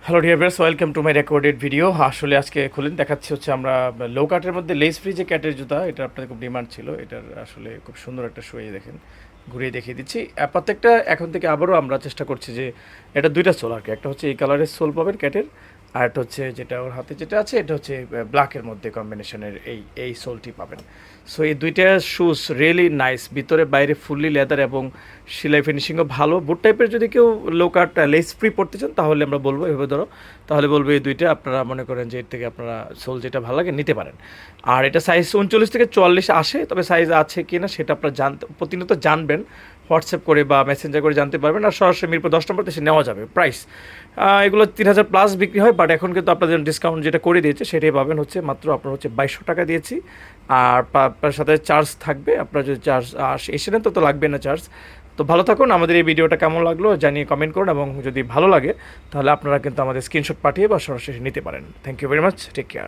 Hello dear viewers, welcome to my recorded video. আসলে আজকে খুলেন দেখাচ্ছি হচ্ছে আমরা লো কাটের মধ্যে লেস ফ্রি যে ক্যাটের জুতা, এটা আপনাদের খুব ডিমান্ড ছিল। এটার আসলে খুব সুন্দর একটা শো, দেখেন ঘুরিয়ে দেখিয়ে দিচ্ছি। প্রত্যেকটা এখন থেকে আবারও আমরা চেষ্টা করছি যে এটা দুইটা সোল আর কি, একটা হচ্ছে এই কালারের সোল পাবেন ক্যাটের, আর একটা হচ্ছে যেটা ওর হাতে যেটা আছে এটা হচ্ছে ব্ল্যাকের মধ্যে কম্বিনেশনের এই সোলটি পাবেন। সো এই দুইটা শুজ রিয়েলি নাইস, ভিতরে বাইরে ফুললি লেদার এবং সেলাই ফিনিশিংও ভালো। বুট টাইপের যদি কেউ লো কাট লেস ফ্রি পড়তে চান তাহলে আমরা বলবো এভাবে ধরো, তাহলে বলবো এই দুইটা আপনারা মনে করেন যে এর থেকে আপনারা সোল যেটা ভালো লাগে নিতে পারেন। আর এটা সাইজ 39 থেকে 44 আসে, তবে সাইজ আছে কি না সেটা আপনারা প্রতিনিয়ত জানবেন, হোয়াটসঅ্যাপ করে বা মেসেঞ্জার করে জানতে পারবেন। আর সরাসরি মিরপুর 10 নম্বর এসে নেওয়া যাবে। প্রাইস এগুলো 3000 প্লাস বিক্রি হয়, বাট এখন কিন্তু আপনাদের ডিসকাউন্ট যেটা করে দিয়েছে সেটাই পাবেন হচ্ছে মাত্র আপনার হচ্ছে 2200 টাকা দিয়েছি। আর আপনার সাথে চার্জ থাকবে, আপনার যদি চার্জ এসে নেন তো লাগবে না চার্জ। তো ভালো থাকুন। আমাদের এই ভিডিওটা কেমন লাগলো জানিয়ে কমেন্ট করুন, এবং যদি ভালো লাগে তাহলে আপনারা কিন্তু আমাদের স্ক্রিনশট পাঠিয়ে বা সরাসরি নিতে পারেন। Thank you very much, take care.